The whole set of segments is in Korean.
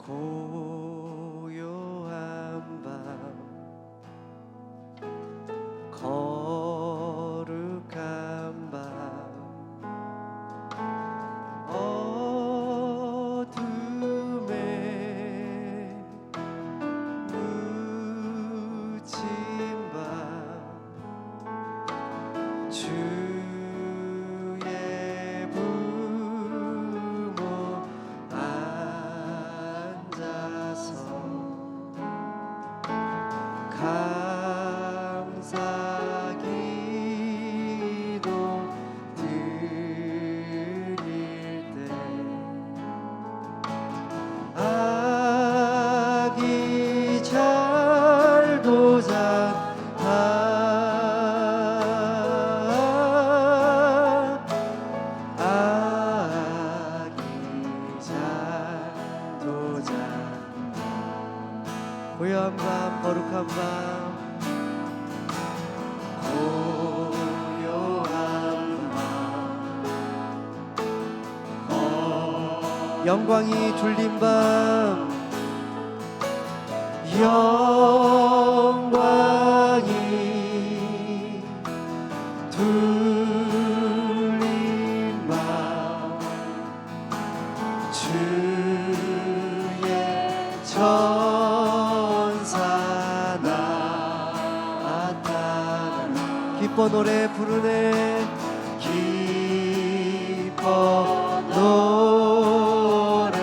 고요한 밤 거룩한 밤 어둠에 묻힌 밤 주의 부모 앉아서 감사 기도 드릴 때 아기 잘도 고요한 밤 거룩한 밤 고요한 밤 영광이 둘린 밤 영광이 둘린 밤 주의 전사 나타나 기뻐 노래 부르네 기뻐 노래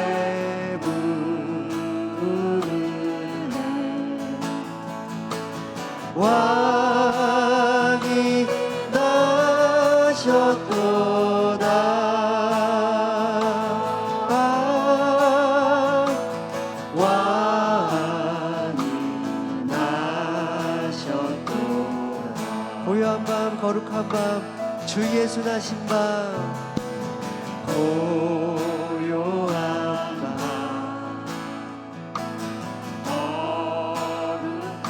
부르네 왕이 나셨도다 고요한 밤 거룩한 밤 주 예수 나신 밤 고요한 밤 거룩한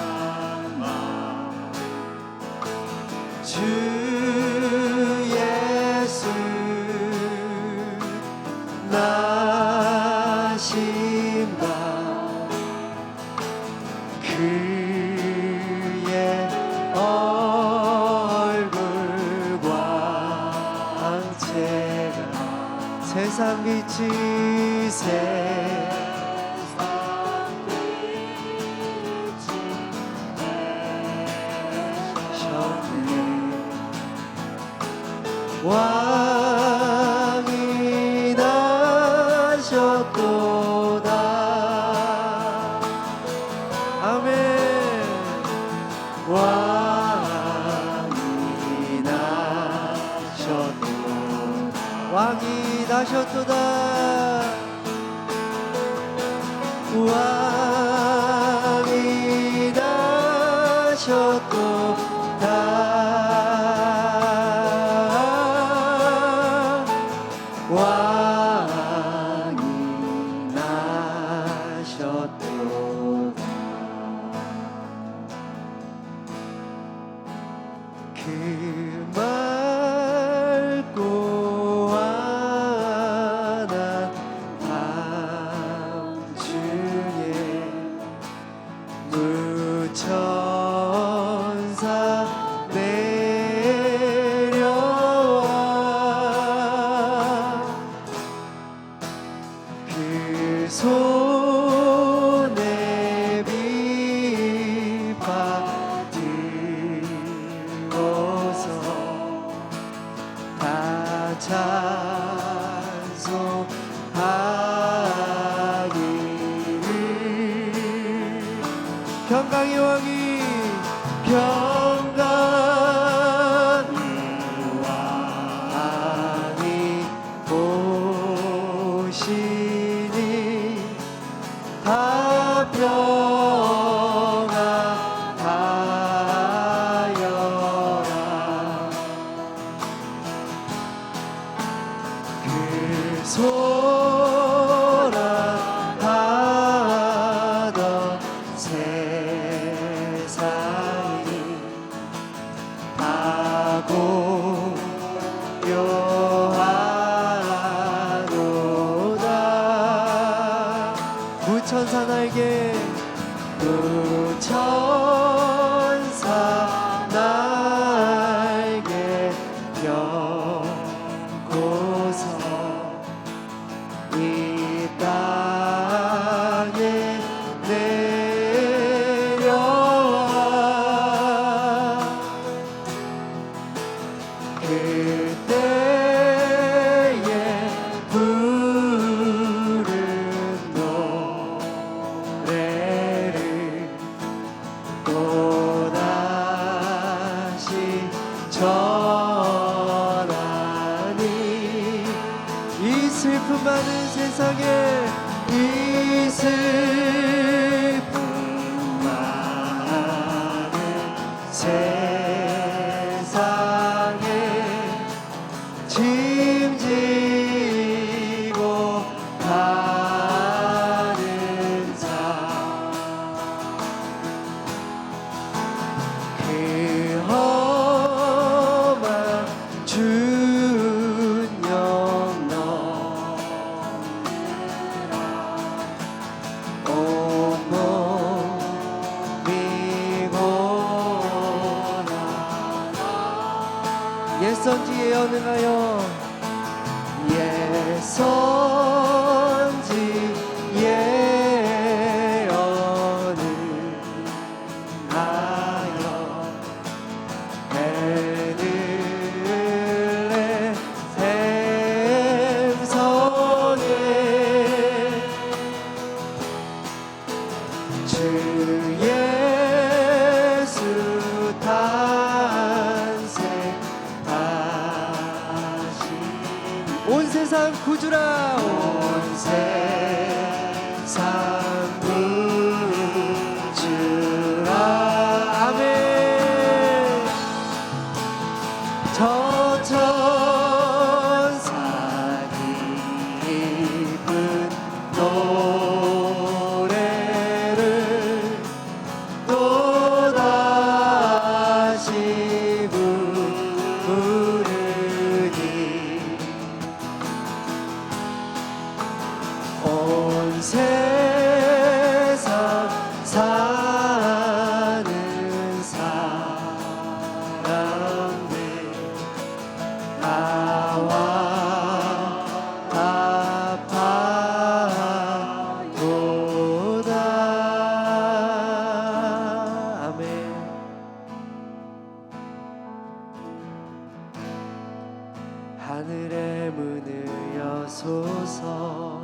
밤 주 예수 나신 밤 그의 세상 빛이 세상 빛이 되셨네 왕이 나셨도다 아멘 왕이 나셨도다 왕이 나셨도다 왕이 나셨도다 왕이 나셨도다 그 맑고 천사 내려와 그 손에 빛 받들고서 다 찬송하기를 평강의 왕이 오시니 다 평안하여라 그 소란하던 세상이 다 고요하도다 천사 날개 천사 날개 펴고서 이 땅에 내려와 그때에 부른 노래를 또다시 전하니 이 슬픔 많은 세상에 이 슬픔 많은 세상에 짐지고 가는 자 그 험한 준영 온몸이 고나라 옛선지에 연응하여 옛선지에 연응하여 베들레헴 성에 주 예수 탄생하시니 온 세상 구주라 온 세상 구주라 아멘 저 천사 기쁜 노래를 또다시 부르니 온 세상 사는 사람들 나와 아파도다 아멘 하늘의 문을 여소서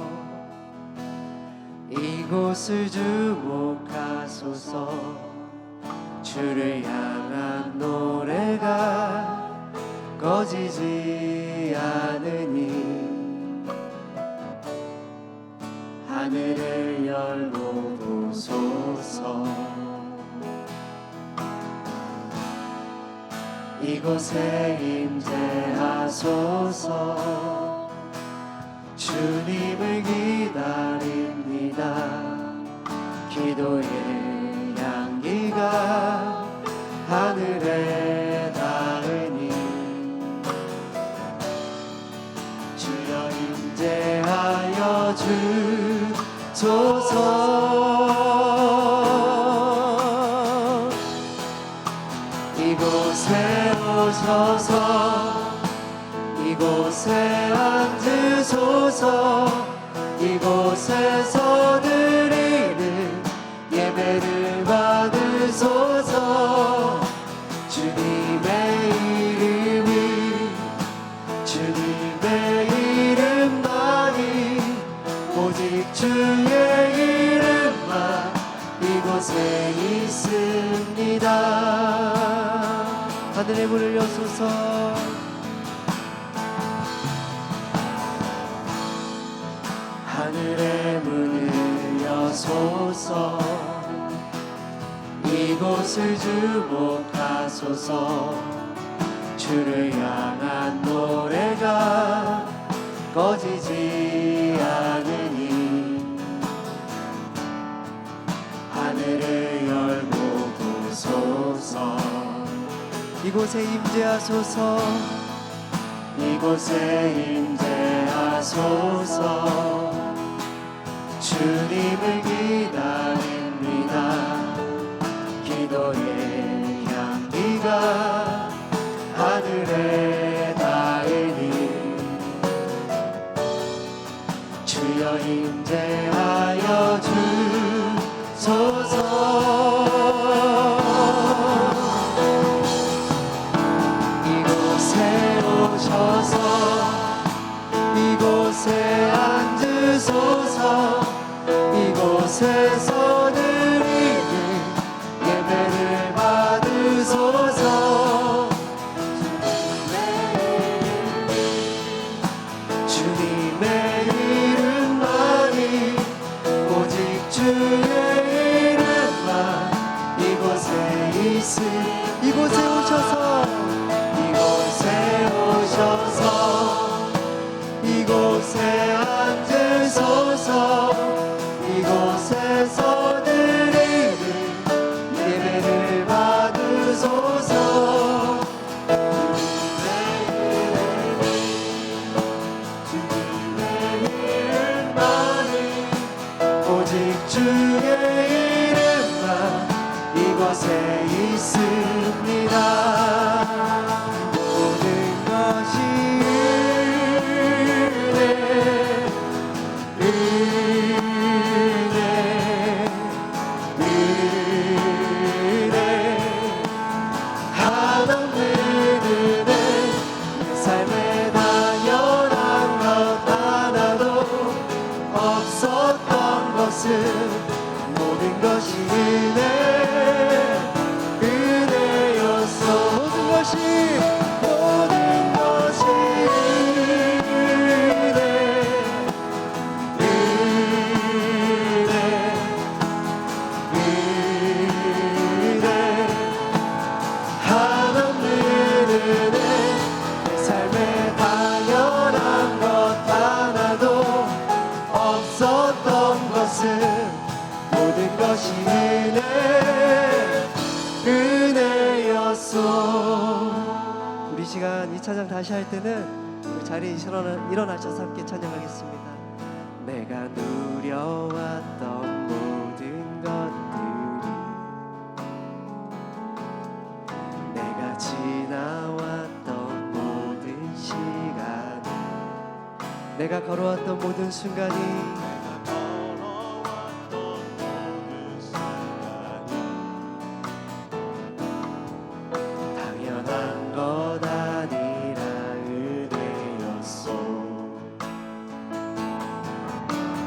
이곳을 주목하소서 주를 향한 노래가 꺼지지 않으니 하늘을 열고 보소서 이곳에 임재하소서 주님을 기다립니다 기도의 향기가 하늘에 닿으니 주여 임재하여 주소서 이곳에 오셔서 이곳에 앉으소서 이곳에서 드리는 예배를 받으소서 주님의 이름만이 오직 주의 이름만 이곳에 있습니다 하늘의 문을 여소서 하늘의 문을 여소서 이곳을 주목하소서 주를 향한 노래가 꺼지지 않으니 하늘을 열고 보소서 이곳에 임재하소서 이곳에 임재하소서 주님을 주여 임재하여 주소서. 이곳에 오셔서 이곳에 앉으소서. 이곳에서 드리는 예배를 받으소서. 주님의 이름만이 오직 주의 이름만 이곳에 이곳에 오셔서 이곳에 앉으소서. 이곳에서 드리는 예배를 받으소서. 주님의 이름만이 오직 주의 이름만 이곳에 있습니다. 모든 것이 모든 것이 은혜였어. 모든 것이 은혜 한없는 은혜. 내 삶에 당연한 것 하나도 없었던 것은 모든 것이 은혜였소. 우리 시간 이 찬양 다시 할 때는 우리 자리에 일어나셔서 함께 찬양하겠습니다. 내가 누려왔던 모든 것들이, 내가 지나왔던 모든 시간이, 내가 걸어왔던 모든 순간이 당연한 것 아니라 은혜였소.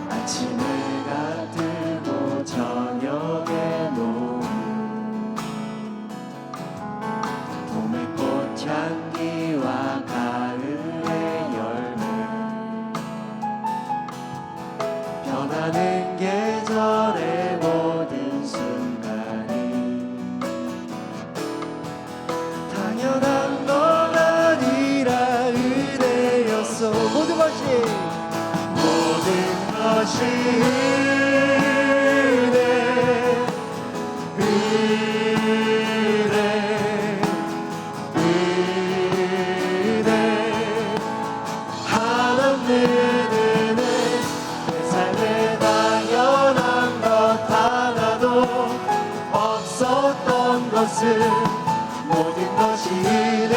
아침을 가뜨고 저녁에 놓은 봄의 꽃향기와 가을의 열매, 변하는 계절의 모든 순간이 당연한 건 아니라 은혜였어. 모든 것이 은혜 한없는 은혜. 내 삶에 당연한 것 하나도 없었던 것은 모든 것이 은혜였소.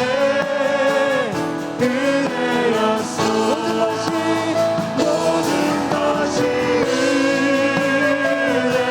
모든 것이 은혜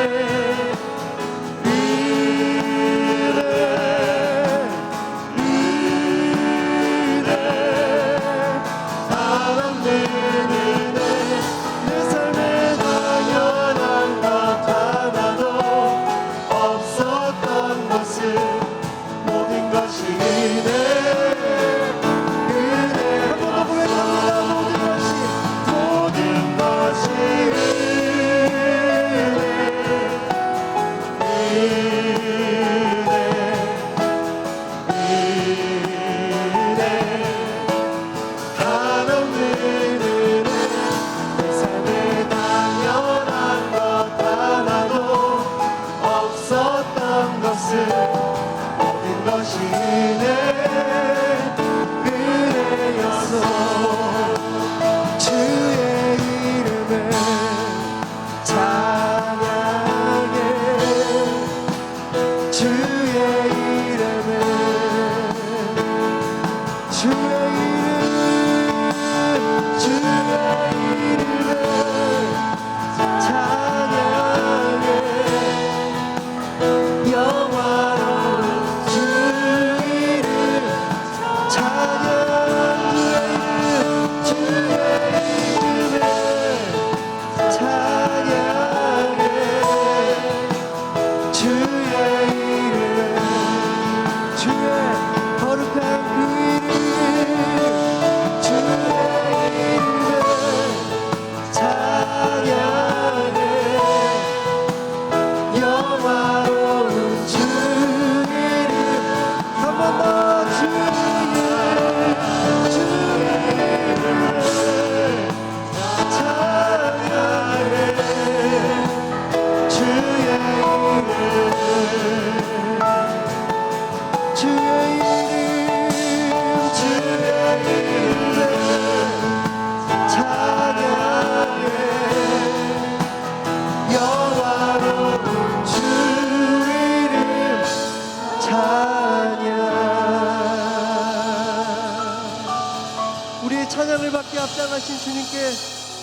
주님께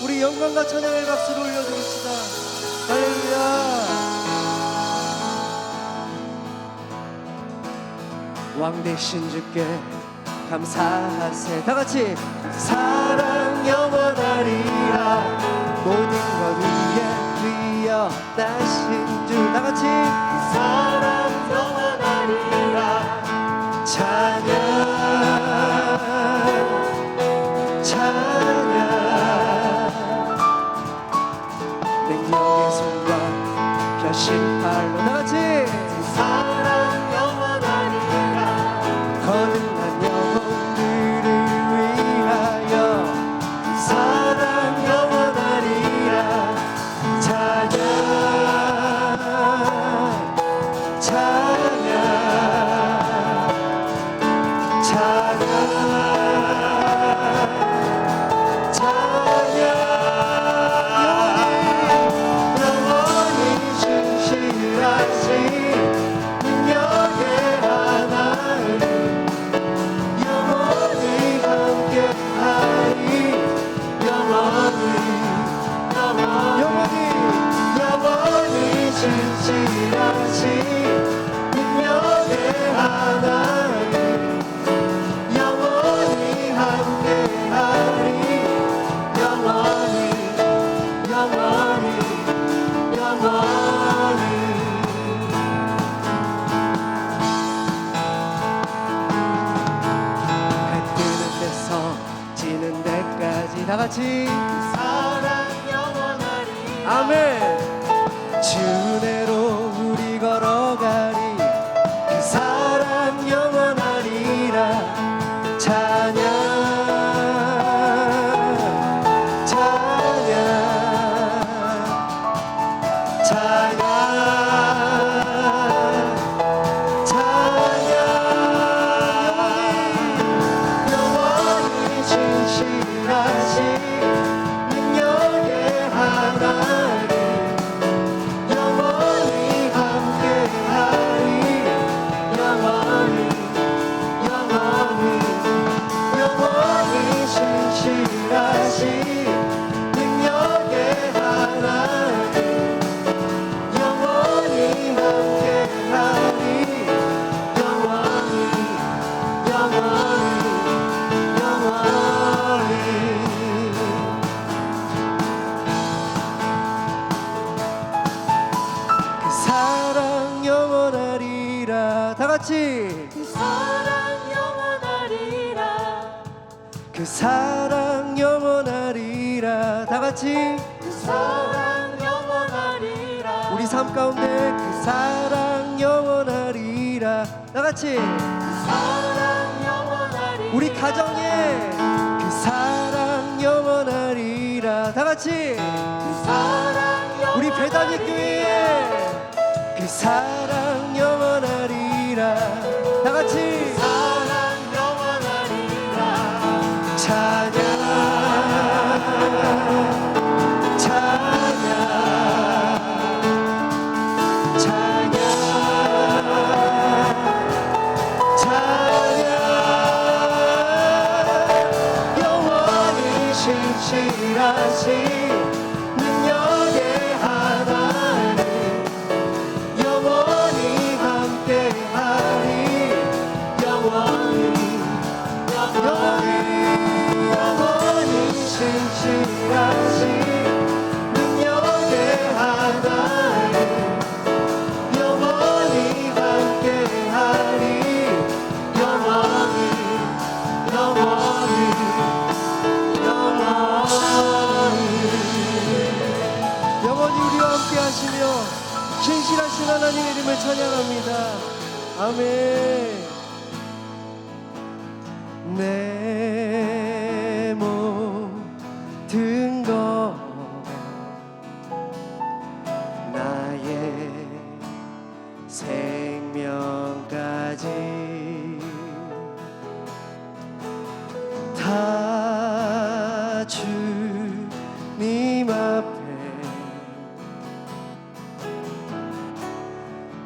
우리 영광과 찬양의 박수를 올려드립시다. 할렐루야. 왕 되신 주께 감사하세. 다 같이 사랑 영원하리라. 모든 것 위에 뛰어나신 주. 다 같이 사랑 영원하리라. 찬양 찬양 능력의 손과 펴신 팔로 다 같이 사랑 영원하리라. 거듭난 영혼들을 위하여 사랑 영원하리라. 찬양 찬양 찬양 찬양 영원히 진실하신 능력의 하나님 영원히 함께하리. 영원히 진실하신 능력의 하나님 영원히 함께하리. 영원히 해 뜨는 데서 지는 데까지 다 같이 사랑 영원하리. 아멘. 주 은혜로 우리 걸어가리. 그 사랑 영원하리라. 찬양 찬양 찬양 찬양 영원히 진실하신 능력의 하나님 영원히 함께하리. 영원히 진실하신 능력의 하나님 영원히 함께하리. 영원히 그 사랑 영원하리라. 다 같이 그 사랑 영원하리라. 그 사랑 영원하리라. 다 같이 그 사랑 영원하리라. 우리 삶 가운데 그 사랑 영원하리라. 다 같이 그 사랑 영원하리라. 우리 가정에 그 사랑 영원하리라. 다 같이 그 사랑 영원하리라. 우리 배단위 교회에 그 사랑 영원하리라. 다 같이 사랑 영원하리라. 찬양 찬양 찬양 찬양 영원히 진실하신 능력의 하나님 영원히 함께하리. 영원히 진실하신 능력의 하나님 영원히 함께하리. 영원히 우리와 함께하시며 진실하신 하나님의 이름을 찬양합니다. 아멘. 내 모든 것 나의 생명까지 다 주님 앞에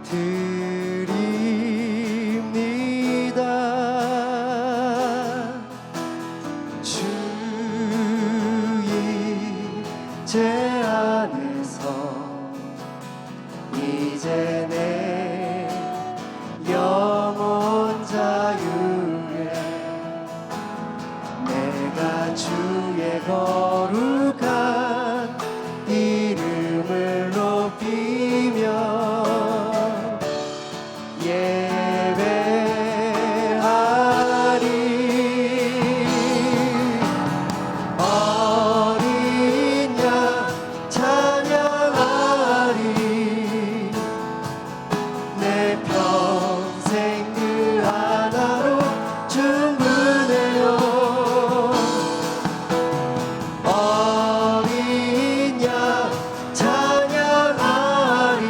드립니다. 제 안에서 이제 내 영혼 자유에 내가 주의 거룩한 이름을 높이며 어린 양 찬양하리 내 평생 그 하나로 충분해요. 어린 양 찬양하리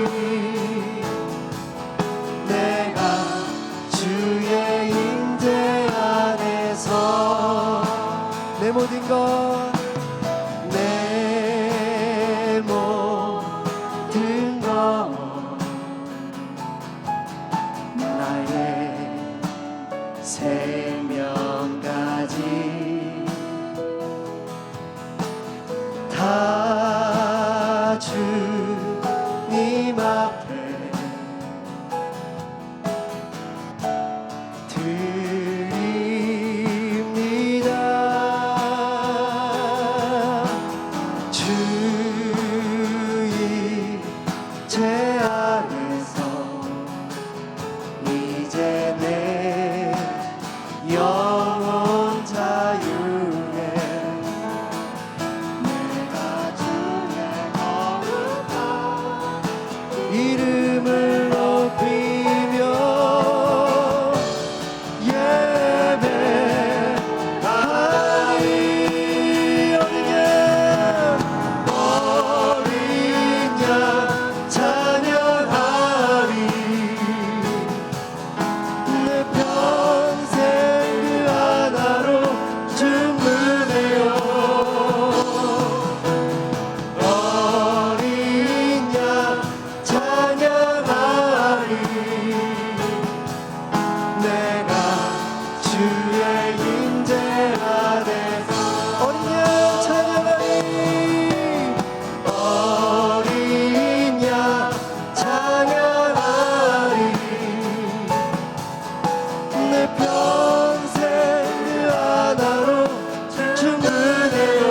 내가 주의 임재 안에서 내 모든 것 내 모든 것 나의 생명까지 다 주님 앞에 드립니다. 주의 제 안에서 이제 내 영혼 자유에 내가 주의 거룩한 이름을 높이며 예배하리. 어린 양 찬양하리 내 평생 그 하나로 충분해요. 어린 양 찬양하리 내가 주의 임재 안에서 어린 양 찬양하리 어린 양 찬양하리 내 평생 그 하나로 충분해요.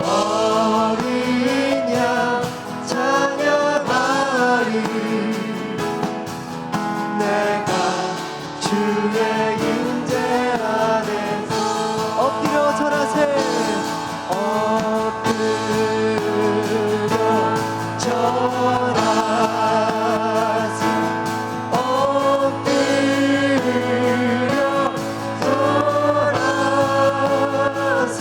어린 양 찬양하리 내가 주의 임재 안에서 엎드려 절하세 엎드려 절하세 엎드려 절하세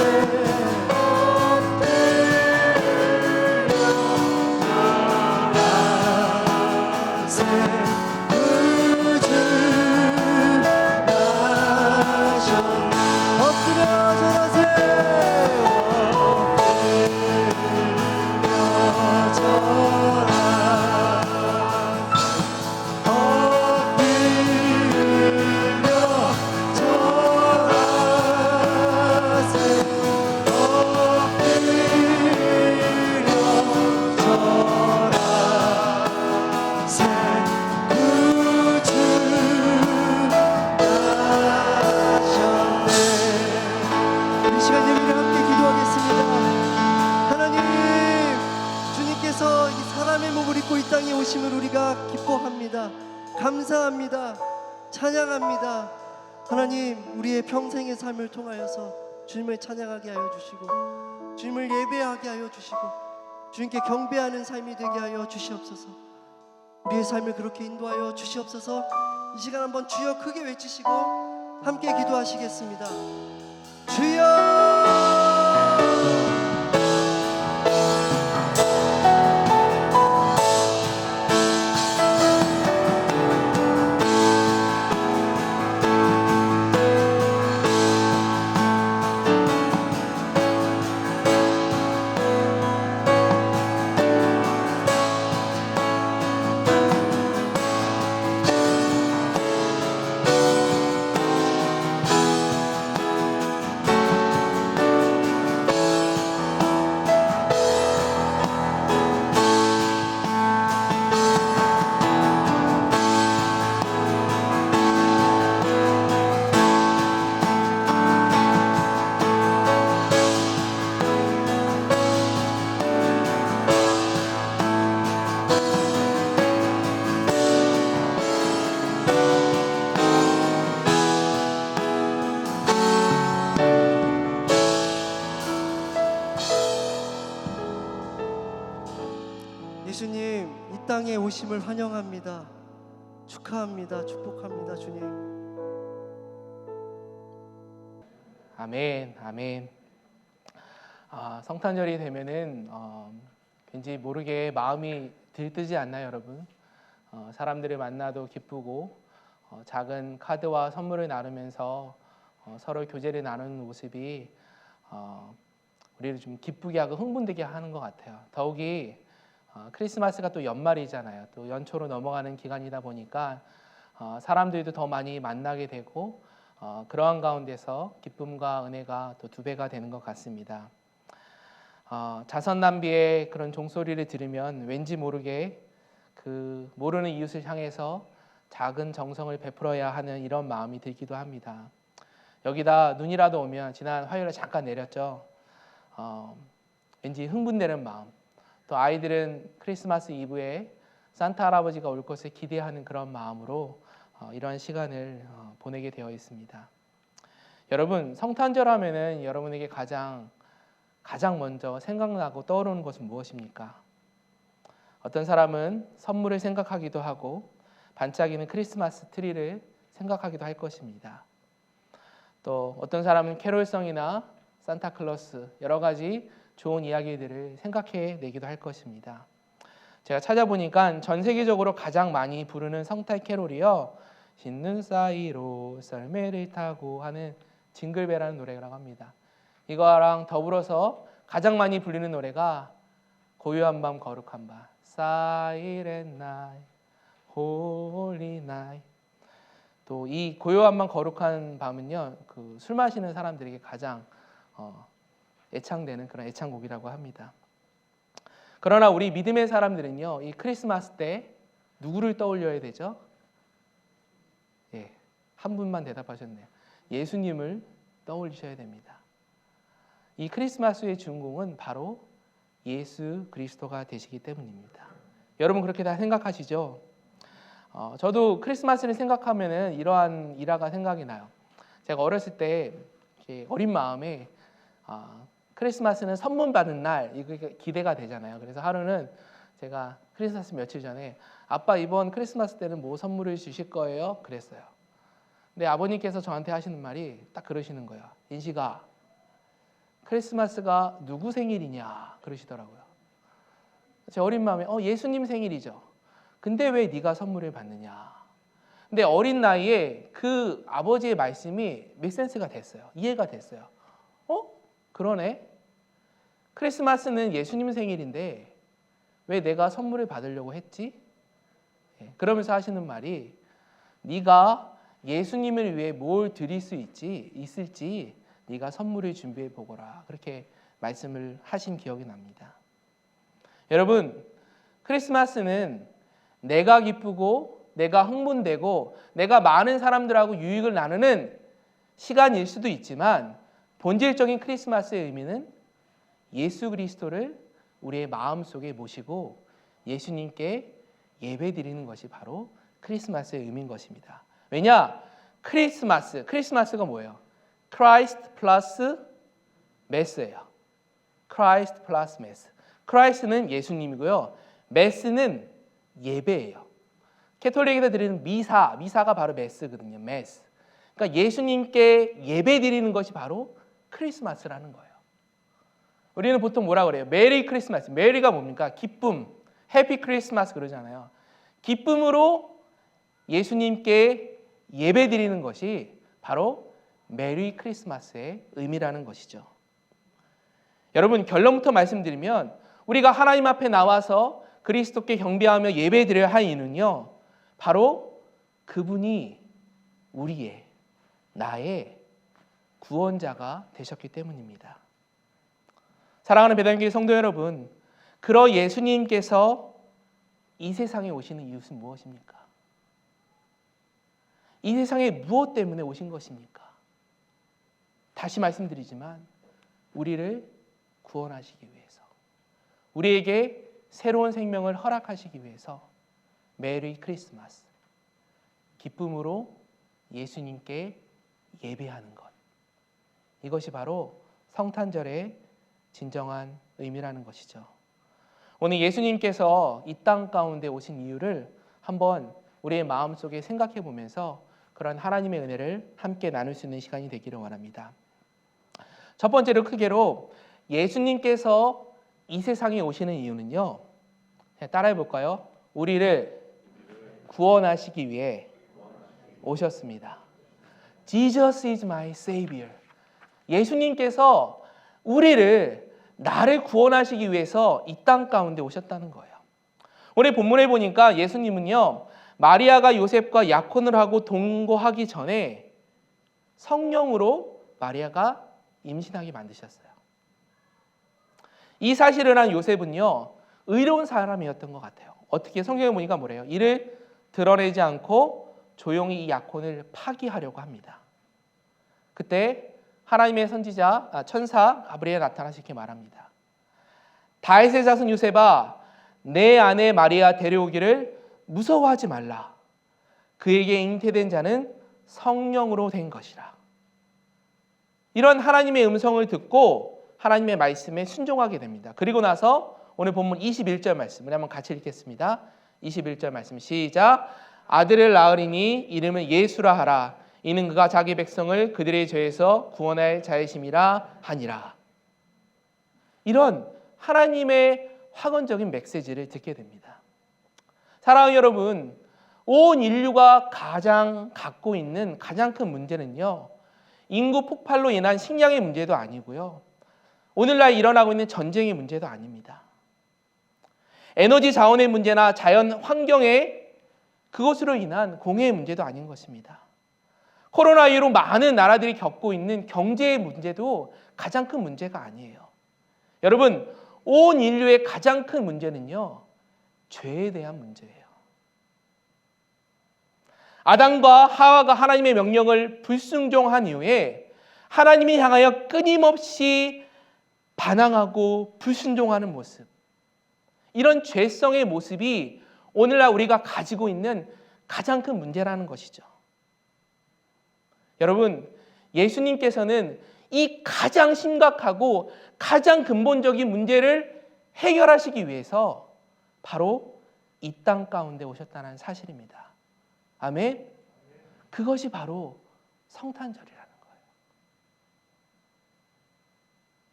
엎드려 절하세 땅에 오심을 우리가 기뻐합니다. 감사합니다. 찬양합니다. 하나님, 우리의 평생의 삶을 통하여서 주님을 찬양하게 하여 주시고 주님을 예배하게 하여 주시고 주님께 경배하는 삶이 되게 하여 주시옵소서. 우리의 삶을 그렇게 인도하여 주시옵소서. 이 시간 한번 주여 크게 외치시고 함께 기도하시겠습니다. 주여! 예수님 이 땅에 오심을 환영합니다. 축하합니다. 축복합니다. 주님. 아멘, 아멘. 성탄절이 되면은 왠지 모르게 마음이 들뜨지 않나요, 여러분? 사람들을 만나도 기쁘고 작은 카드와 선물을 나누면서 서로 교제를 나누는 모습이 우리를 좀 기쁘게 하고 흥분되게 하는 것 같아요. 더욱이 크리스마스가 또 연말이잖아요. 또 연초로 넘어가는 기간이다 보니까 사람들도 더 많이 만나게 되고 그러한 가운데서 기쁨과 은혜가 또 두 배가 되는 것 같습니다. 자선 낭비의 그런 종소리를 들으면 왠지 모르게 그 모르는 이웃을 향해서 작은 정성을 베풀어야 하는 이런 마음이 들기도 합니다. 여기다 눈이라도 오면 지난 화요일에 잠깐 내렸죠. 왠지 흥분되는 마음. 또 아이들은 크리스마스 이브에 산타 할아버지가 올 것을 기대하는 그런 마음으로 이러한 시간을 보내게 되어 있습니다. 여러분, 성탄절 하면은 여러분에게 가장 먼저 생각나고 떠오르는 것은 무엇입니까? 어떤 사람은 선물을 생각하기도 하고 반짝이는 크리스마스 트리를 생각하기도 할 것입니다. 또 어떤 사람은 캐롤성이나 산타클로스 여러 가지 좋은 이야기들을 생각해 내기도 할 것입니다. 제가 찾아보니까 전 세계적으로 가장 많이 부르는 성탄 캐롤이요, 흰눈 사이로 썰매를 타고 하는 징글벨이라는 노래라고 합니다. 이거랑 더불어서 가장 많이 불리는 노래가 고요한 밤 거룩한 밤, Silent Night, Holy Night. 또 이 고요한 밤 거룩한 밤은요, 그 술 마시는 사람들에게 가장 애창되는 그런 애창곡이라고 합니다. 그러나 우리 믿음의 사람들은요, 이 크리스마스 때 누구를 떠올려야 되죠? 예, 한 분만 대답하셨네요. 예수님을 떠올리셔야 됩니다. 이 크리스마스의 주인공은 바로 예수 그리스도가 되시기 때문입니다. 여러분 그렇게 다 생각하시죠? 저도 크리스마스를 생각하면은 이러한 일화가 생각이 나요. 제가 어렸을 때 어린 마음에 크리스마스는 선물 받는 날, 이거 기대가 되잖아요. 그래서 하루는 제가 크리스마스 며칠 전에 아빠 이번 크리스마스 때는 뭐 선물을 주실 거예요? 그랬어요. 근데 아버님께서 저한테 하시는 말이 딱 그러시는 거예요. 인식아, 크리스마스가 누구 생일이냐 그러시더라고요. 제 어린 마음에 예수님 생일이죠. 근데 왜 네가 선물을 받느냐. 근데 어린 나이에 그 아버지의 말씀이 맥센스가 됐어요. 이해가 됐어요. 그러네. 크리스마스는 예수님 생일인데 왜 내가 선물을 받으려고 했지? 그러면서 하시는 말이 네가 예수님을 위해 뭘 드릴 수 있을지 네가 선물을 준비해 보거라. 그렇게 말씀을 하신 기억이 납니다. 여러분, 크리스마스는 내가 기쁘고 내가 흥분되고 내가 많은 사람들하고 유익을 나누는 시간일 수도 있지만 본질적인 크리스마스의 의미는 예수 그리스도를 우리의 마음속에 모시고 예수님께 예배드리는 것이 바로 크리스마스의 의미인 것입니다. 왜냐? 크리스마스가 뭐예요? Christ 플러스 메스예요. Christ 플러스 메스. Christ는 예수님이고요. 메스는 예배예요. 캐톨릭에서 드리는 미사가 바로 메스거든요. 메스. 그러니까 예수님께 예배 드리는 것이 바로 크리스마스라는 거예요. 우리는 보통 뭐라 그래요? 메리 크리스마스. 메리가 뭡니까? 기쁨. 해피 크리스마스 그러잖아요. 기쁨으로 예수님께 예배 드리는 것이 바로 메리 크리스마스의 의미라는 것이죠. 여러분, 결론부터 말씀드리면 우리가 하나님 앞에 나와서 그리스도께 경배하며 예배 드려야 할 이유는요, 바로 그분이 나의 구원자가 되셨기 때문입니다. 사랑하는 배당교회 성도 여러분, 그러 예수님께서 이 세상에 오시는 이유는 무엇입니까? 이 세상에 무엇 때문에 오신 것입니까? 다시 말씀드리지만 우리를 구원하시기 위해서, 우리에게 새로운 생명을 허락하시기 위해서 메리 크리스마스, 기쁨으로 예수님께 예배하는 것, 이것이 바로 성탄절의 진정한 의미라는 것이죠. 오늘 예수님께서 이 땅 가운데 오신 이유를 한번 우리의 마음속에 생각해 보면서 그런 하나님의 은혜를 함께 나눌 수 있는 시간이 되기를 원합니다. 첫 번째로 크게로 예수님께서 이 세상에 오시는 이유는요. 따라해 볼까요? 우리를 구원하시기 위해 오셨습니다. Jesus is my Savior. 예수님께서 나를 구원하시기 위해서 이 땅 가운데 오셨다는 거예요. 오늘 본문에 보니까 예수님은요, 마리아가 요셉과 약혼을 하고 동거하기 전에 성령으로 마리아가 임신하게 만드셨어요. 이 사실을 한 요셉은요, 의로운 사람이었던 것 같아요. 어떻게 성경에 보니까 뭐래요? 이를 드러내지 않고 조용히 이 약혼을 파기하려고 합니다. 그때 하나님의 선지자 천사 가브리엘 나타나서 이렇게 말합니다. 다윗의 자손 요셉아, 내 아내 마리아 데려오기를 무서워하지 말라. 그에게 잉태된 자는 성령으로 된 것이라. 이런 하나님의 음성을 듣고 하나님의 말씀에 순종하게 됩니다. 그리고 나서 오늘 본문 21절 말씀을 한번 같이 읽겠습니다. 21절 말씀 시작. 아들을 낳으리니 이름을 예수라 하라. 이는 그가 자기 백성을 그들의 죄에서 구원할 자이심이라 하니라. 이런 하나님의 확언적인 메시지를 듣게 됩니다. 사랑하는 여러분, 온 인류가 갖고 있는 가장 큰 문제는요, 인구 폭발로 인한 식량의 문제도 아니고요, 오늘날 일어나고 있는 전쟁의 문제도 아닙니다. 에너지 자원의 문제나 자연 환경의 그것으로 인한 공해의 문제도 아닌 것입니다. 코로나19로 많은 나라들이 겪고 있는 경제의 문제도 가장 큰 문제가 아니에요. 여러분, 온 인류의 가장 큰 문제는요, 죄에 대한 문제예요. 아담과 하와가 하나님의 명령을 불순종한 이후에 하나님이 향하여 끊임없이 반항하고 불순종하는 모습, 이런 죄성의 모습이 오늘날 우리가 가지고 있는 가장 큰 문제라는 것이죠. 여러분, 예수님께서는 이 가장 심각하고 가장 근본적인 문제를 해결하시기 위해서 바로 이 땅 가운데 오셨다는 사실입니다. 아멘. 그것이 바로 성탄절이라는 거예요.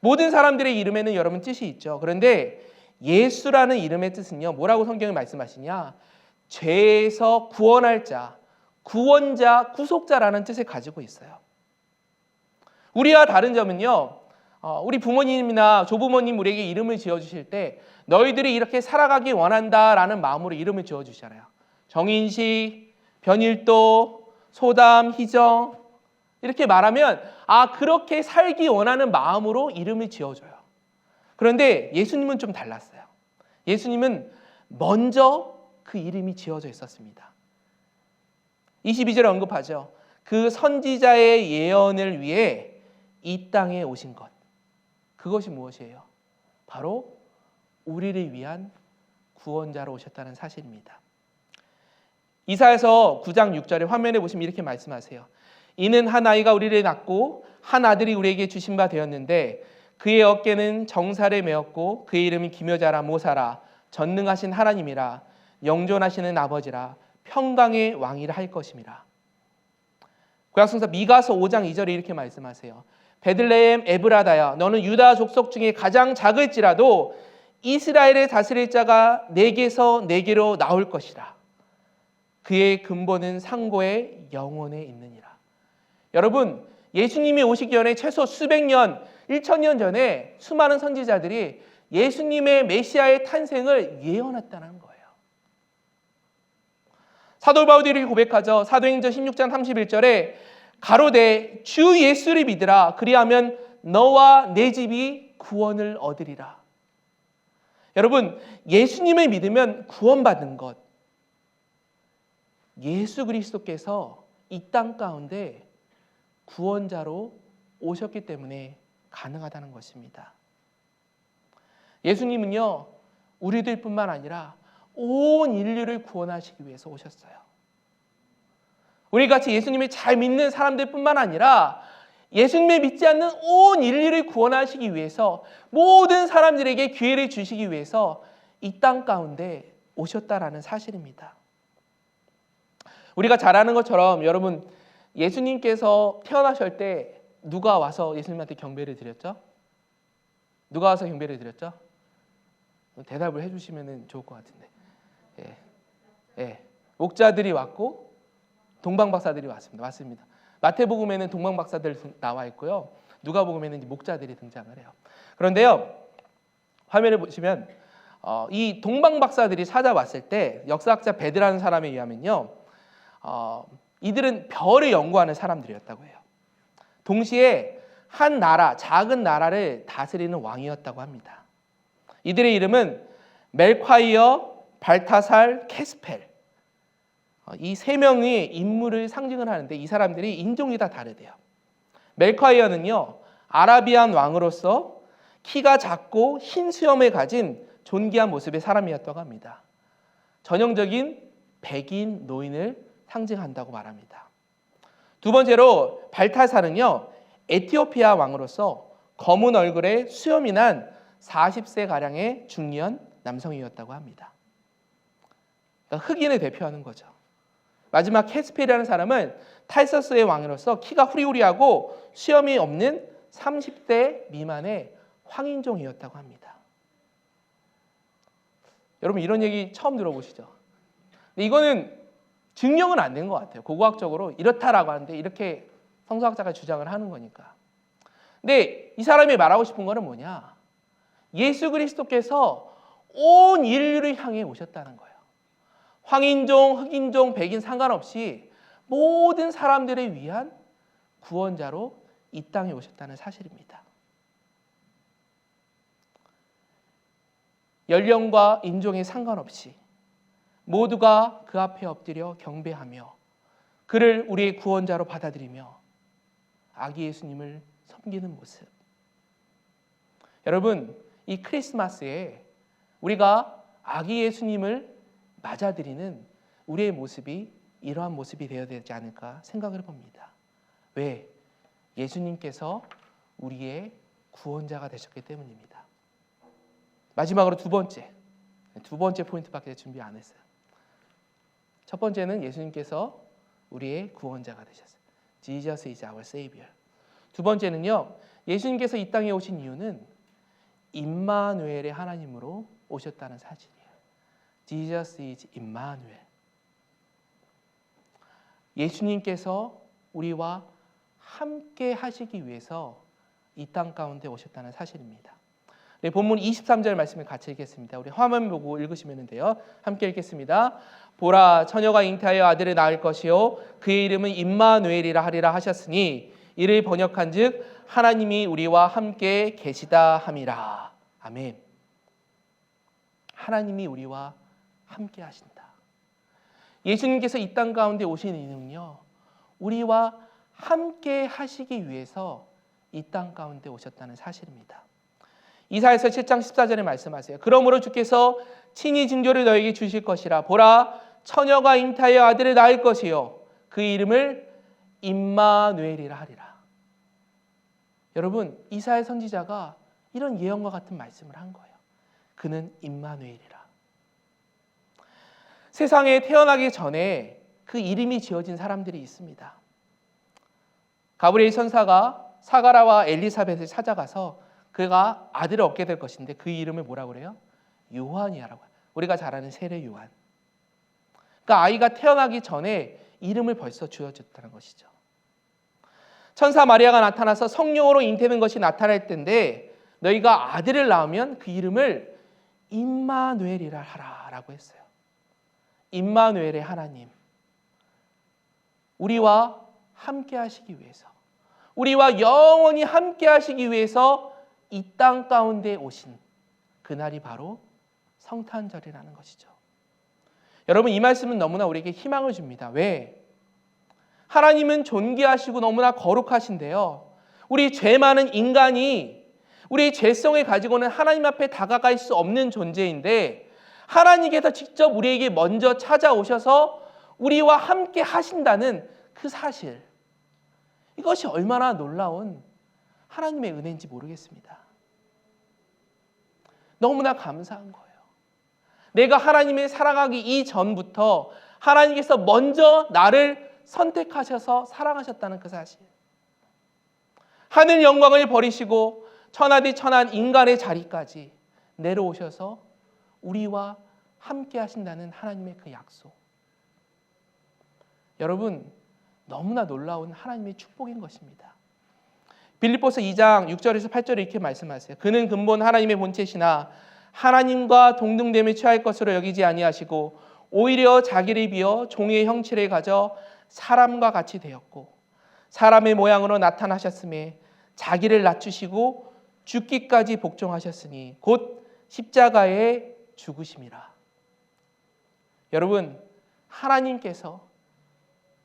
모든 사람들의 이름에는 여러분 뜻이 있죠. 그런데 예수라는 이름의 뜻은요, 뭐라고 성경이 말씀하시냐? 죄에서 구원할 자, 구원자, 구속자라는 뜻을 가지고 있어요. 우리와 다른 점은요, 우리 부모님이나 조부모님 우리에게 이름을 지어주실 때 너희들이 이렇게 살아가기 원한다라는 마음으로 이름을 지어주잖아요. 정인식, 변일도, 소담, 희정 이렇게 말하면 그렇게 살기 원하는 마음으로 이름을 지어줘요. 그런데 예수님은 좀 달랐어요. 예수님은 먼저 그 이름이 지어져 있었습니다. 22절에 언급하죠. 그 선지자의 예언을 위해 이 땅에 오신 것. 그것이 무엇이에요? 바로 우리를 위한 구원자로 오셨다는 사실입니다. 이사야서 9장 6절에 화면에 보시면 이렇게 말씀하세요. 이는 한 아이가 우리를 낳고 한 아들이 우리에게 주신 바 되었는데 그의 어깨는 정사를 메었고 그의 이름이 기묘자라 모사라 전능하신 하나님이라 영존하시는 아버지라 평강의 왕이라 할 것임이라. 구약성서 미가서 5장 2절에 이렇게 말씀하세요. 베들레헴 에브라다야 너는 유다 족속 중에 가장 작을지라도 이스라엘의 다스릴 자가 내게서 내게로 나올 것이라. 그의 근본은 상고의 영원에 있느니라. 여러분, 예수님이 오시기 전에 최소 수백 년, 1000년 전에 수많은 선지자들이 예수님의 메시아의 탄생을 예언했다는 거예요. 사도 바울이 고백하죠. 사도행전 16장 31절에 가로되 주 예수를 믿으라. 그리하면 너와 내 집이 구원을 얻으리라. 여러분, 예수님을 믿으면 구원받는 것. 예수 그리스도께서 이 땅 가운데 구원자로 오셨기 때문에 가능하다는 것입니다. 예수님은요, 우리들뿐만 아니라 온 인류를 구원하시기 위해서 오셨어요. 우리같이 예수님을 잘 믿는 사람들뿐만 아니라 예수님을 믿지 않는 온 인류를 구원하시기 위해서, 모든 사람들에게 기회를 주시기 위해서 이 땅 가운데 오셨다라는 사실입니다. 우리가 잘 아는 것처럼 여러분, 예수님께서 태어나실 때 누가 와서 예수님한테 경배를 드렸죠? 누가 와서 경배를 드렸죠? 대답을 해주시면 좋을 것 같은데. 목자들이 왔고 동방박사들이 왔습니다. 맞습니다. 마태복음에는 동방박사들 나와 있고요. 누가복음에는 목자들이 등장을 해요. 그런데요, 화면을 보시면 이 동방박사들이 찾아왔을 때 역사학자 베드라는 사람에 의하면요, 이들은 별을 연구하는 사람들이었다고 해요. 동시에 한 나라, 작은 나라를 다스리는 왕이었다고 합니다. 이들의 이름은 멜콰이어, 발타살, 캐스펠. 이 세 명의 인물을 상징을 하는데 이 사람들이 인종이 다 다르대요. 멜콰이어는요, 아라비안 왕으로서 키가 작고 흰 수염을 가진 존귀한 모습의 사람이었다고 합니다. 전형적인 백인 노인을 상징한다고 말합니다. 두 번째로 발타살은요, 에티오피아 왕으로서 검은 얼굴에 수염이 난 40세 가량의 중년 남성이었다고 합니다. 그러니까 흑인을 대표하는 거죠. 마지막 캐스펠이라는 사람은 탈서스의 왕으로서 키가 후리후리하고 수염이 없는 30대 미만의 황인종이었다고 합니다. 여러분, 이런 얘기 처음 들어보시죠? 근데 이거는 증명은 안 된 것 같아요. 고고학적으로 이렇다라고 하는데 이렇게 성서학자가 주장을 하는 거니까. 근데 이 사람이 말하고 싶은 거는 뭐냐? 예수 그리스도께서 온 인류를 향해 오셨다는 거예요. 황인종, 흑인종, 백인 상관없이 모든 사람들을 위한 구원자로 이 땅에 오셨다는 사실입니다. 연령과 인종에 상관없이 모두가 그 앞에 엎드려 경배하며 그를 우리의 구원자로 받아들이며 아기 예수님을 섬기는 모습. 여러분, 이 크리스마스에 우리가 아기 예수님을 맞아들이는 우리의 모습이 이러한 모습이 되어야 되지 않을까 생각을 해봅니다. 왜? 예수님께서 우리의 구원자가 되셨기 때문입니다. 마지막으로 두 번째 포인트밖에 준비 안 했어요. 첫 번째는 예수님께서 우리의 구원자가 되셨어요. Jesus is our Savior. 두 번째는요, 예수님께서 이 땅에 오신 이유는 임마누엘의 하나님으로 오셨다는 사실이에요. Jesus is Immanuel. 예수님께서 우리와 함께 하시기 위해서 이 땅 가운데 오셨다는 사실입니다. 네, 본문 23절 말씀을 같이 읽겠습니다. 우리 화면 보고 읽으시면 돼요. 함께 읽겠습니다. 보라, 처녀가 잉태하여 아들을 낳을 것이요 그의 이름은 임마누엘이라 하리라 하셨으니 이를 번역한즉 하나님이 우리와 함께 계시다 함이라. 아멘. 하나님이 우리와 함께 하신다. 예수님께서 이 땅 가운데 오신 이유는요, 우리와 함께 하시기 위해서 이 땅 가운데 오셨다는 사실입니다. 이사야서 7장 14절에 말씀하세요. 그러므로 주께서 친히 징조를 너에게 주실 것이라. 보라, 처녀가 잉태하여 아들을 낳을 것이요 그 이름을 임마누엘이라 하리라. 여러분, 이사야 선지자가 이런 예언과 같은 말씀을 한 거예요. 그는 임마누엘이라. 세상에 태어나기 전에 그 이름이 지어진 사람들이 있습니다. 가브리엘 천사가 사가라와 엘리사벳을 찾아가서 그가 아들을 얻게 될 것인데 그 이름을 뭐라고 그래요? 요한이라고. 우리가 잘 아는 세례 요한. 그러니까 아이가 태어나기 전에 이름을 벌써 주어졌다는 것이죠. 천사 마리아가 나타나서 성령으로 잉태된 것이 나타날 때인데 너희가 아들을 낳으면 그 이름을 임마누엘이라 하라라고 했어요. 임마누엘의 하나님, 우리와 함께 하시기 위해서, 우리와 영원히 함께 하시기 위해서 이 땅 가운데 오신 그날이 바로 성탄절이라는 것이죠. 여러분, 이 말씀은 너무나 우리에게 희망을 줍니다. 왜? 하나님은 존귀하시고 너무나 거룩하신데요, 우리 죄 많은 인간이 우리의 죄성을 가지고는 하나님 앞에 다가갈 수 없는 존재인데 하나님께서 직접 우리에게 먼저 찾아오셔서 우리와 함께 하신다는 그 사실, 이것이 얼마나 놀라운 하나님의 은혜인지 모르겠습니다. 너무나 감사한 거예요. 내가 하나님을 사랑하기 이전부터 하나님께서 먼저 나를 선택하셔서 사랑하셨다는 그 사실. 하늘 영광을 버리시고 천하디 천한 인간의 자리까지 내려오셔서 우리와 함께 하신다는 하나님의 그 약속. 여러분, 너무나 놀라운 하나님의 축복인 것입니다. 빌립보서 2장 6절에서 8절에 이렇게 말씀하세요. 그는 근본 하나님의 본체시나 하나님과 동등됨에 취할 것으로 여기지 아니하시고 오히려 자기를 비어 종의 형체를 가져 사람과 같이 되었고 사람의 모양으로 나타나셨음에 자기를 낮추시고 죽기까지 복종하셨으니 곧 십자가에 죽으심이라. 여러분, 하나님께서,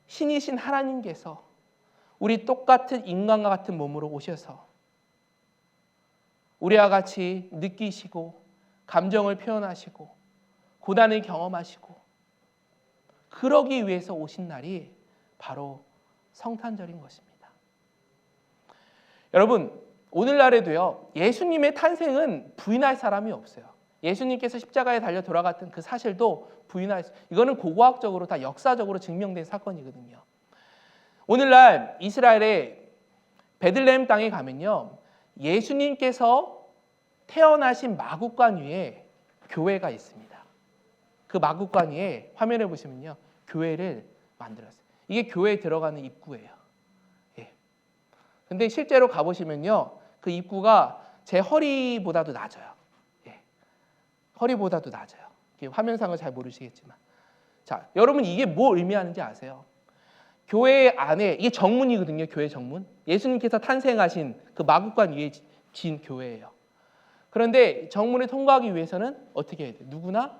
신이신 하나님께서 우리 똑같은 인간과 같은 몸으로 오셔서 우리와 같이 느끼시고 감정을 표현하시고 고난을 경험하시고 그러기 위해서 오신 날이 바로 성탄절인 것입니다. 여러분, 오늘날에도요, 예수님의 탄생은 부인할 사람이 없어요. 예수님께서 십자가에 달려 돌아갔던 그 사실도 부인할 수, 이거는 고고학적으로 다 역사적으로 증명된 사건이거든요. 오늘날 이스라엘의 베들레헴 땅에 가면요, 예수님께서 태어나신 마구간 위에 교회가 있습니다. 그 마구간 위에 화면에 보시면요, 교회를 만들었어요. 이게 교회에 들어가는 입구예요. 예. 근데 실제로 가보시면요, 그 입구가 제 허리보다도 낮아요. 예. 허리보다도 낮아요. 화면상을 잘 모르시겠지만, 자, 여러분 이게 뭐 의미하는지 아세요? 교회 안에 이게 정문이거든요. 교회 정문. 예수님께서 탄생하신 그 마구간 위에 진 교회예요. 그런데 정문을 통과하기 위해서는 어떻게 해야 돼요? 누구나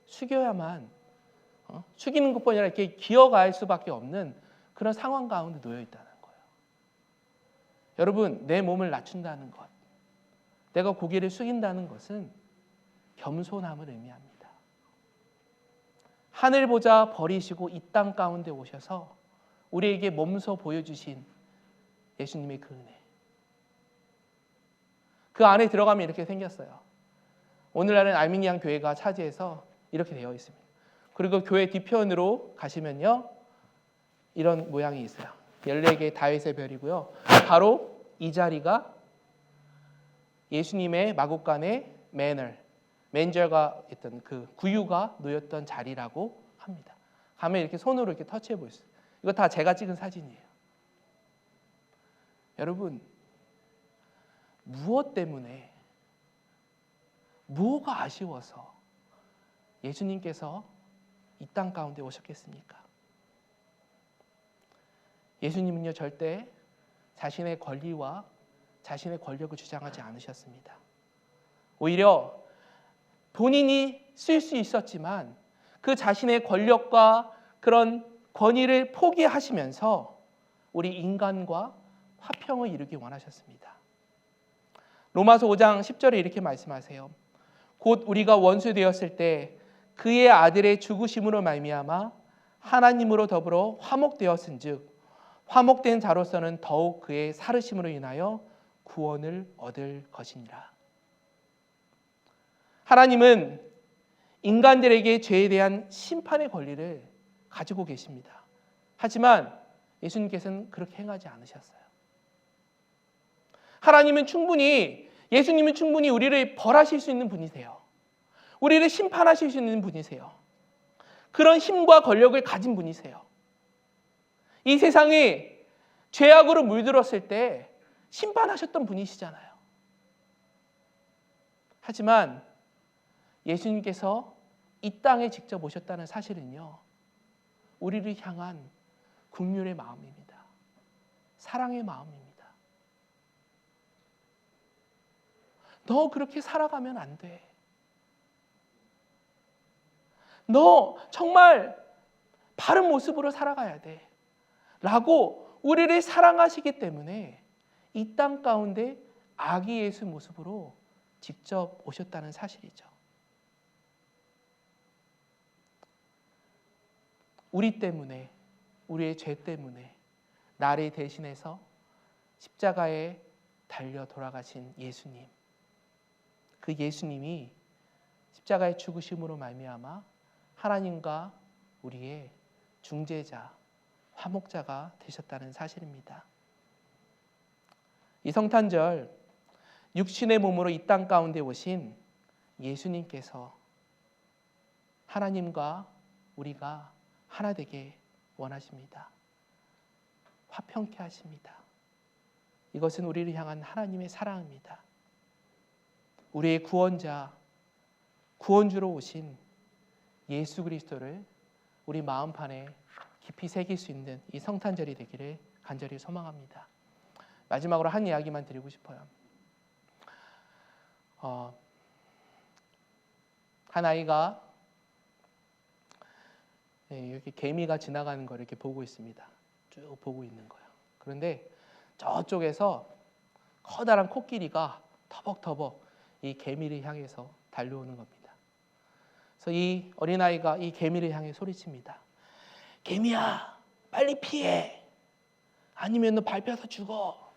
숙여야만, 숙이는 것뿐 아니라 이렇게 기어갈 수밖에 없는 그런 상황 가운데 놓여 있다는 거예요. 여러분, 내 몸을 낮춘다는 것, 내가 고개를 숙인다는 것은 겸손함을 의미합니다. 하늘 보자 버리시고 이 땅 가운데 오셔서 우리에게 몸소 보여주신 예수님의 그 은혜. 그 안에 들어가면 이렇게 생겼어요. 오늘날은 알미니안 교회가 차지해서 이렇게 되어 있습니다. 그리고 교회 뒤편으로 가시면요, 이런 모양이 있어요. 14개의 다윗의 별이고요. 바로 이 자리가 예수님의 마구간의 맨저가 있던 그 구유가 놓였던 자리라고 합니다. 가면 이렇게 손으로 이렇게 터치해 보세요. 이거 다 제가 찍은 사진이에요. 여러분, 무엇 때문에, 뭐가 아쉬워서 예수님께서 이 땅 가운데 오셨겠습니까? 예수님은요, 절대 자신의 권리와 자신의 권력을 주장하지 않으셨습니다. 오히려 본인이 쓸 수 있었지만 그 자신의 권력과 그런 권위를 포기하시면서 우리 인간과 화평을 이루기 원하셨습니다. 로마서 5장 10절에 이렇게 말씀하세요. 곧 우리가 원수 되었을 때 그의 아들의 죽으심으로 말미암아 하나님으로 더불어 화목되었은즉 화목된 자로서는 더욱 그의 살으심으로 인하여 구원을 얻을 것이니라. 하나님은 인간들에게 죄에 대한 심판의 권리를 가지고 계십니다. 하지만 예수님께서는 그렇게 행하지 않으셨어요. 예수님은 충분히 우리를 벌하실 수 있는 분이세요. 우리를 심판하실 수 있는 분이세요. 그런 힘과 권력을 가진 분이세요. 이 세상이 죄악으로 물들었을 때 심판하셨던 분이시잖아요. 하지만 예수님께서 이 땅에 직접 오셨다는 사실은요, 우리를 향한 긍휼의 마음입니다. 사랑의 마음입니다. 너 그렇게 살아가면 안 돼. 너 정말 바른 모습으로 살아가야 돼. 라고 우리를 사랑하시기 때문에 이 땅 가운데 아기 예수 모습으로 직접 오셨다는 사실이죠. 우리 때문에, 우리의 죄 때문에 나를 대신해서 십자가에 달려 돌아가신 예수님, 그 예수님이 십자가의 죽으심으로 말미암아 하나님과 우리의 중재자, 화목자가 되셨다는 사실입니다. 이 성탄절 육신의 몸으로 이 땅 가운데 오신 예수님께서 하나님과 우리가 하나 되게 원하십니다. 화평케 하십니다. 이것은 우리를 향한 하나님의 사랑입니다. 우리의 구원자, 구원주로 오신 예수 그리스도를 우리 마음판에 깊이 새길 수 있는 이 성탄절이 되기를 간절히 소망합니다. 마지막으로 한 이야기만 드리고 싶어요. 한 아이가 이렇게 개미가 지나가는 걸 이렇게 보고 있습니다. 쭉 보고 있는 거예요. 그런데 저쪽에서 커다란 코끼리가 터벅터벅 이 개미를 향해서 달려오는 겁니다. 그래서 이 어린아이가 이 개미를 향해 소리칩니다. 개미야, 빨리 피해. 아니면 너 밟혀서 죽어.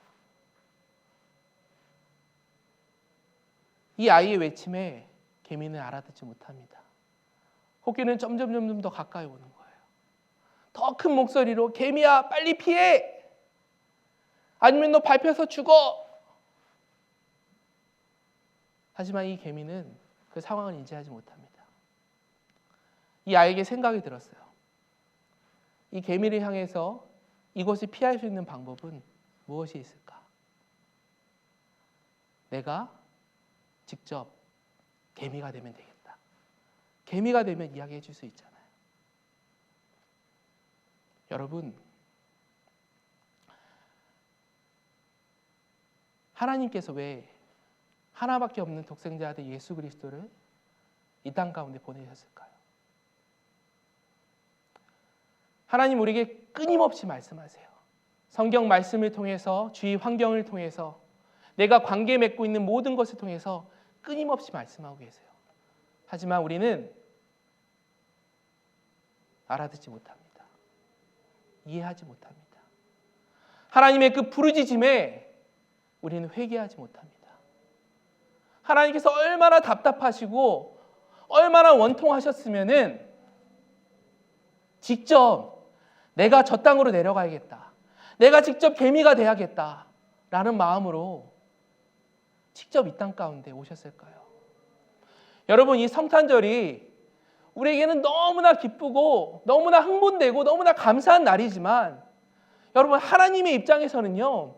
이 아이의 외침에 개미는 알아듣지 못합니다. 코끼리는 점점 더 가까이 오는 거예요. 더 큰 목소리로 개미야, 빨리 피해. 아니면 너 밟혀서 죽어. 하지만 이 개미는 그 상황을 인지하지 못합니다. 이 아이에게 생각이 들었어요. 이 개미를 향해서 이곳을 피할 수 있는 방법은 무엇이 있을까? 내가 직접 개미가 되면 되겠다. 개미가 되면 이야기해 줄 수 있잖아요. 여러분, 하나님께서 왜 하나밖에 없는 독생자 아들 예수 그리스도를 이 땅 가운데 보내셨을까요? 하나님 우리에게 끊임없이 말씀하세요. 성경 말씀을 통해서, 주위 환경을 통해서, 내가 관계 맺고 있는 모든 것을 통해서 끊임없이 말씀하고 계세요. 하지만 우리는 알아듣지 못합니다. 이해하지 못합니다. 하나님의 그 부르짖음에 우리는 회개하지 못합니다. 하나님께서 얼마나 답답하시고 얼마나 원통하셨으면은 직접 내가 저 땅으로 내려가야겠다. 내가 직접 개미가 돼야겠다. 라는 마음으로 직접 이 땅 가운데 오셨을까요? 여러분, 이 성탄절이 우리에게는 너무나 기쁘고 너무나 흥분되고 너무나 감사한 날이지만 여러분, 하나님의 입장에서는요,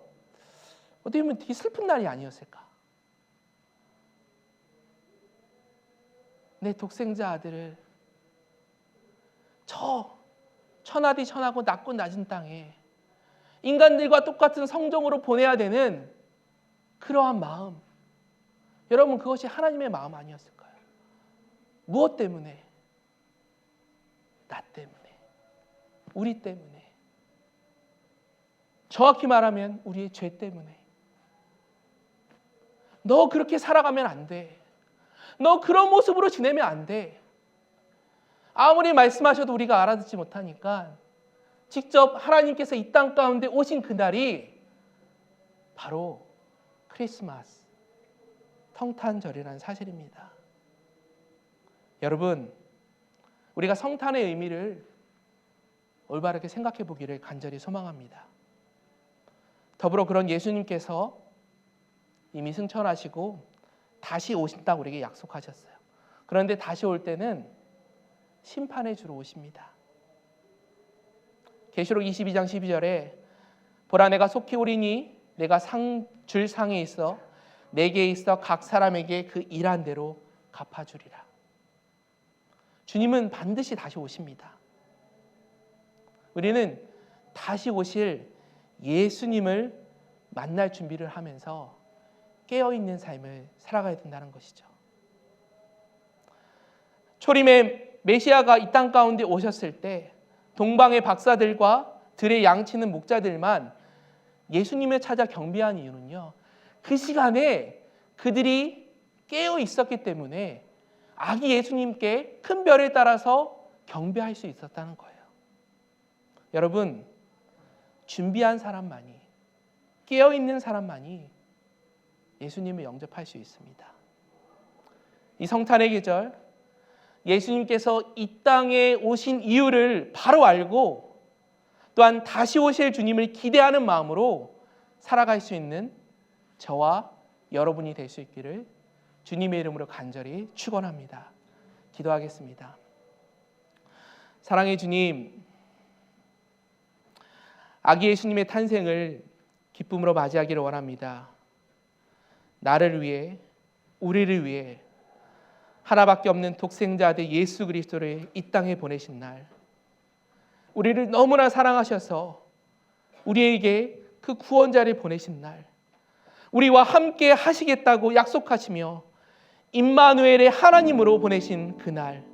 어떻게 보면 되게 슬픈 날이 아니었을까? 내 독생자 아들을 저 천하디 천하고 낮고 낮은 땅에 인간들과 똑같은 성정으로 보내야 되는 그러한 마음, 여러분, 그것이 하나님의 마음 아니었을까요? 무엇 때문에? 나 때문에, 우리 때문에, 정확히 말하면 우리의 죄 때문에. 너 그렇게 살아가면 안 돼. 너 그런 모습으로 지내면 안 돼. 아무리 말씀하셔도 우리가 알아듣지 못하니까 직접 하나님께서 이 땅 가운데 오신 그날이 바로 크리스마스, 성탄절이라는 사실입니다. 여러분, 우리가 성탄의 의미를 올바르게 생각해 보기를 간절히 소망합니다. 더불어 그런 예수님께서 이미 승천하시고 다시 오신다고 우리에게 약속하셨어요. 그런데 다시 올 때는 심판의 주로 오십니다. 계시록 22장 12절에 보라, 내가 속히 오리니 내가 줄 상에 있어 내게 있어 각 사람에게 그 일한 대로 갚아주리라. 주님은 반드시 다시 오십니다. 우리는 다시 오실 예수님을 만날 준비를 하면서 깨어있는 삶을 살아가야 된다는 것이죠. 초림의 메시아가 이 땅 가운데 오셨을 때 동방의 박사들과 들의 양치는 목자들만 예수님을 찾아 경배한 이유는요, 그 시간에 그들이 깨어 있었기 때문에 아기 예수님께 큰 별을 따라서 경배할 수 있었다는 거예요. 여러분, 준비한 사람만이, 깨어있는 사람만이 예수님을 영접할 수 있습니다. 이 성탄의 계절, 예수님께서 이 땅에 오신 이유를 바로 알고 또한 다시 오실 주님을 기대하는 마음으로 살아갈 수 있는 저와 여러분이 될 수 있기를 주님의 이름으로 간절히 축원합니다. 기도하겠습니다. 사랑의 주님, 아기 예수님의 탄생을 기쁨으로 맞이하기를 원합니다. 나를 위해, 우리를 위해 하나밖에 없는 독생자 아들 예수 그리스도를 이 땅에 보내신 날, 우리를 너무나 사랑하셔서 우리에게 그 구원자를 보내신 날, 우리와 함께 하시겠다고 약속하시며 임마누엘의 하나님으로 보내신 그날,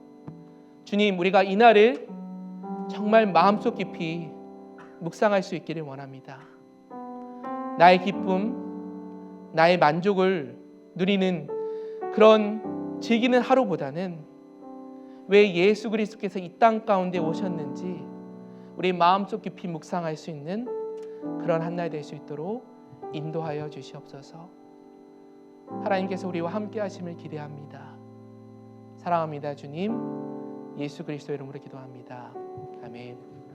주님, 우리가 이 날을 정말 마음속 깊이 묵상할 수 있기를 원합니다. 나의 기쁨, 나의 만족을 누리는 그런 즐기는 하루보다는 왜 예수 그리스도께서 이 땅 가운데 오셨는지 우리 마음속 깊이 묵상할 수 있는 그런 한 날 될 수 있도록 인도하여 주시옵소서. 하나님께서 우리와 함께 하심을 기대합니다. 사랑합니다. 주님, 예수 그리스도 이름으로 기도합니다. 아멘.